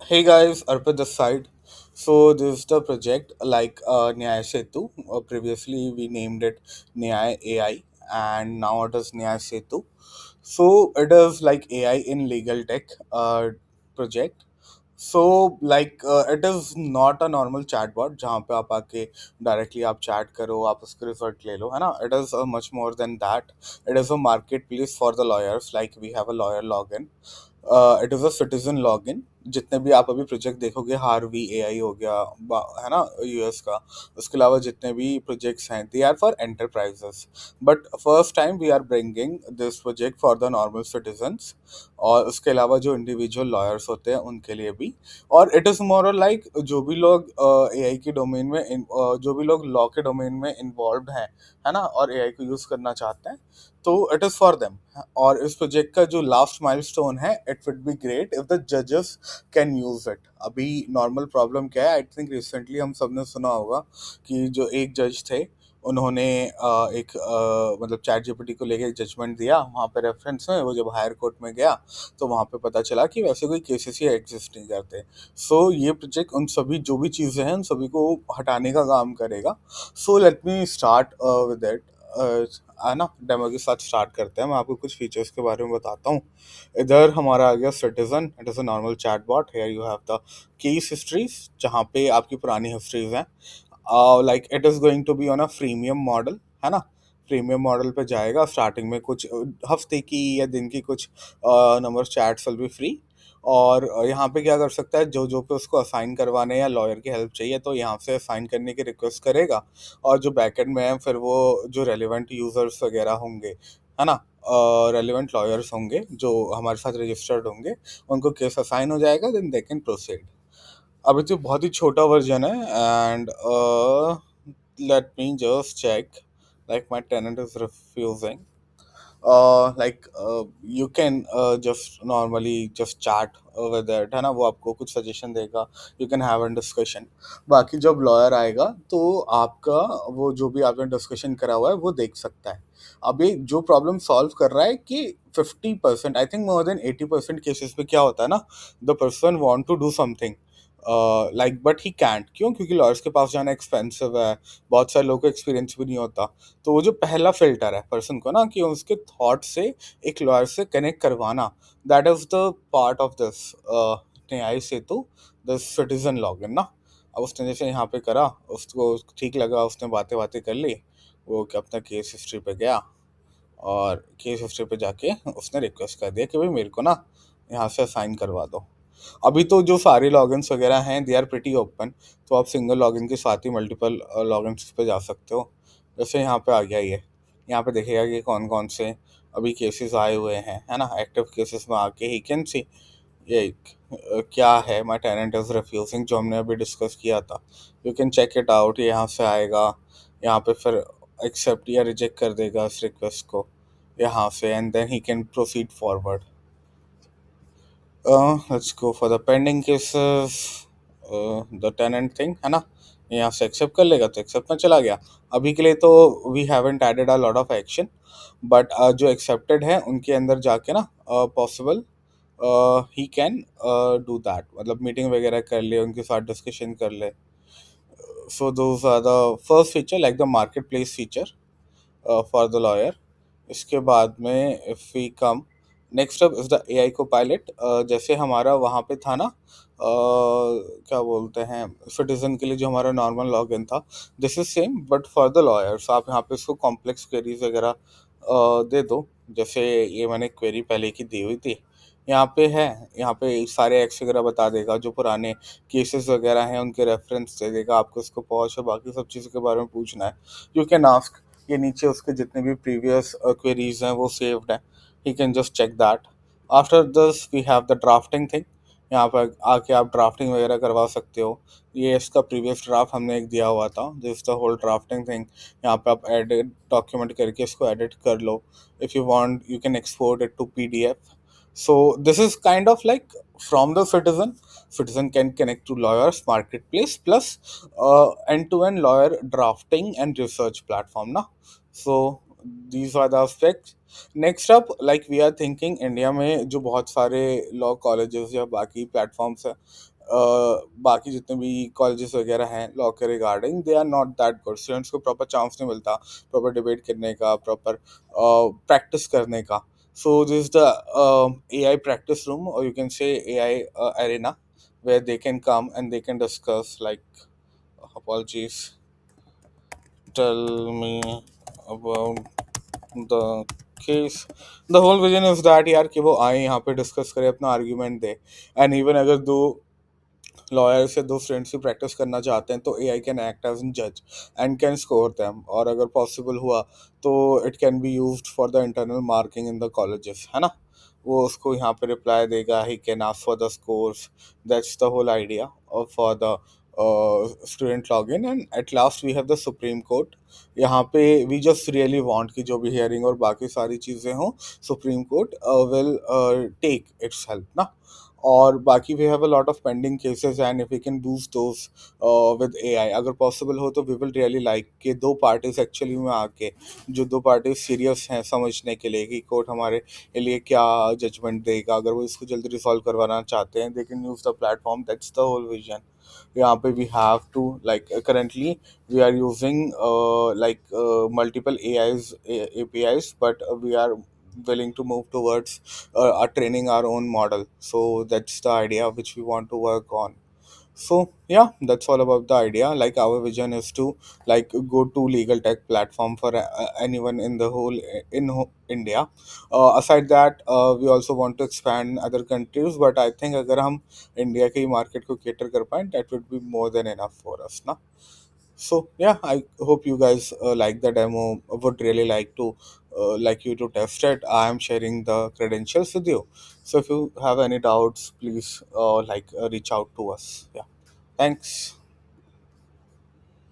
Hey guys, Arpit this side. So this is the project like Nyaya Setu. Previously we named it Nyaya AI, and now it is Nyaya Setu. So it is like AI in legal tech project. So like it is not a normal chatbot जहाँ पे आप आके directly आप chat करो आप उसके result ले लो है ना. It is much more than that. It is a marketplace for the lawyers. Like we have a lawyer login. It is a citizen login. जितने भी आप अभी प्रोजेक्ट देखोगे हार्वी एआई हो गया है ना यूएस का. उसके अलावा जितने भी प्रोजेक्ट्स हैं they are for enterprises. But first time we are bringing this project for the normal citizens. और उसके अलावा जो इंडिविजुअल लॉयर्स होते हैं उनके लिए भी. और इट इज़ मोर लाइक जो भी लोग एआई के डोमेन में जो भी लोग लॉ के डोमेन में इन्वॉल्व हैं है ना और एआई को यूज़ करना चाहते हैं तो इट इज़ फॉर देम. और इस प्रोजेक्ट का जो लास्ट माइलस्टोन है it would be great if the जजेस कैन यूज इट. अभी नॉर्मल प्रॉब्लम क्या है आई थिंक रिसेंटली हम सब ने सुना होगा कि जो एक जज थे उन्होंने एक मतलब चैट जीपीटी को लेके एक जजमेंट दिया वहाँ पे रेफरेंस में. वो जब हायर कोर्ट में गया तो वहाँ पे पता चला कि वैसे कोई केसेस ही एग्जिस्ट नहीं करते. सो ये प्रोजेक्ट उन सभी जो भी चीज़ें हैं उन सभी को हटाने का काम करेगा. So let me start with it. है ना डेमो के साथ स्टार्ट करते हैं. मैं आपको कुछ फीचर्स के बारे में बताता हूँ. इधर हमारा आ गया citizen. It is a normal chatbot. Here you have the case histories जहाँ पे आपकी पुरानी हिस्ट्रीज हैं. Like it is going to be on a freemium model है ना. प्रीमियम मॉडल पे जाएगा. स्टार्टिंग में कुछ हफ्ते की या दिन की कुछ number chats will be free. और यहाँ पे क्या कर सकता है जो जो पे उसको असाइन करवाने या लॉयर की हेल्प चाहिए तो यहाँ से असाइन करने की रिक्वेस्ट करेगा. और जो बैकएंड में है फिर वो जो रेलिवेंट यूजर्स वगैरह होंगे है ना रेलिवेंट लॉयर्स होंगे जो हमारे साथ रजिस्टर्ड होंगे उनको केस असाइन हो जाएगा. Then they can proceed. अभी तो बहुत ही छोटा वर्जन है. And let me just check. Like my tenant is refusing. You can just normally just chat with it है ना. वो आपको कुछ सजेशन देगा. You can have an discussion. बाकी जब लॉयर आएगा तो आपका वो जो भी आपने डिस्कशन करा हुआ है वो देख सकता है. अभी जो प्रॉब्लम सॉल्व कर रहा है कि 50% I think more than 80% cases पे क्या होता है ना the person want to do something like but he can't. क्यों? क्योंकि लॉयर्स के पास जाना एक्सपेंसिव है. बहुत सारे लोगों को एक्सपीरियंस भी नहीं होता. तो वो जो पहला फिल्टर है पर्सन को ना कि उसके थॉट से एक लॉयर से कनेक्ट करवाना that is the part of this न्याय सेतु द सिटीजन लॉगिन ना. अब उसने जैसे यहाँ पे करा उसको ठीक लगा उसने बातें बातें कर ली. वो क्या अपना केस हिस्ट्री पे गया और केस हिस्ट्री पे जाके उसने रिक्वेस्ट कर दिया कि भाई मेरे को ना यहाँ से असाइन करवा दो. अभी तो जो सारे लॉगिन्स वगैरह हैं दे आर प्रिटी ओपन. तो आप सिंगल लॉगिन के साथ ही मल्टीपल लॉगिन्स पे जा सकते हो. जैसे यहाँ पे आ गया ये. यहाँ पे देखेगा कि कौन कौन से अभी केसेस आए हुए हैं है ना. एक्टिव केसेस में आके ही कैन सी ये क्या है माई टेनेंट इज रिफ्यूजिंग जो हमने अभी डिस्कस किया था. You can check it out. यहाँ से आएगा. यहाँ पे फिर एक्सेप्ट या रिजेक्ट कर देगा इस रिक्वेस्ट को यहाँ से. And then he can proceed forward. Let's go for the pending cases. The tenant thing है ना. यहाँ से एक्सेप्ट कर लेगा तो एक्सेप्ट में चला गया. अभी के लिए तो we haven't added a lot of action. But जो एक्सेप्टेड है उनके अंदर जाके ना possible he can do that. मतलब मीटिंग वगैरह कर ले उनके साथ डिस्कशन कर ले. So those are the first feature like the market place feature for the lawyer. इसके बाद में if we come next up is the AI copilot. जैसे हमारा वहाँ पे था ना क्या बोलते हैं सिटीजन के लिए जो हमारा नॉर्मल लॉगिन था this is same but for the lawyers. आप यहाँ पे इसको कॉम्प्लेक्स क्वेरीज वगैरह दे दो. जैसे ये मैंने क्वेरी पहले की दी हुई थी. यहाँ पे है. यहाँ पे सारे एक्स वगैरह बता देगा जो पुराने केसेस वगैरह हैं उनके रेफरेंस दे देगा आपको. इसको पहुँच और बाकी सब चीज़ों के बारे में पूछना है यू कैन आस्क. ये नीचे उसके जितने भी प्रीवियस क्वेरीज हैं वो सेव्ड हैं. He can just check that. After this we have the drafting thing. यहाँ पर आके आप ड्राफ्टिंग वगैरह करवा सकते हो. ये इसका प्रीवियस ड्राफ्ट हमने एक दिया हुआ था this the whole drafting thing. यहाँ पे आप एडिट डॉक्यूमेंट करके इसको एडिट कर लो. If you want you can export it to PDF. So this is kind of like from the citizen can connect to lawyers marketplace plus end-to-end lawyer drafting and research platform na. So these are the aspects. Next up like we are thinking India में जो बहुत सारे law colleges या बाकी platforms है बाकी जितने भी कॉलेजेस वगैरह हैं लॉ के regarding, they are not that good. Students को प्रॉपर चांस नहीं मिलता प्रॉपर डिबेट करने का, प्रॉपर प्रैक्टिस करने का। So this the AI practice room, or you can say AI arena, where they can come and they can discuss, like, apologies, tell me about the case। The whole vision is that यार कि वो आए यहाँ पे discuss करे, अपना argument they. And even अगर दो लॉयर से दो स्टूडेंट्स की प्रैक्टिस करना चाहते हैं तो AI can act as an जज एंड कैन स्कोर देम, और अगर पॉसिबल हुआ तो it can be used for the internal marking in the colleges, है ना। वो उसको यहाँ पे रिप्लाई देगा, he can ask for the scores. That's the whole idea for the student log in. And at last we have the supreme court. यहाँ पे we just really want कि जो भी हियरिंग और बाकी सारी चीज़ें हों, supreme court will take its help ना। और बाकी we have a lot of pending cases, and if we can boost those with AI, अगर पॉसिबल हो तो वी विल रियली लाइक कि दो पार्टीज एक्चुअली में आके, जो दो पार्टीज सीरियस हैं समझने के लिए कि कोर्ट हमारे लिए क्या जजमेंट देगा, अगर वो इसको जल्दी रिजॉल्व करवाना चाहते हैं, they can use the platform. That's the whole vision. यहाँ पे we have to, like, currently we are using multiple APIs, but we are willing to move towards training our own model. So that's the idea which we want to work on. So yeah, that's all about the idea. Like, our vision is to, like, go to legal tech platform for anyone in the whole India. Aside that, we also want to expand other countries, but I think अगर हम India के market को cater कर पाएं, that would be more than enough for us ना। So yeah, I hope you guys like the demo, would really like you to test it. I am sharing the credentials with you, so if you have any doubts, please reach out to us. Yeah, thanks.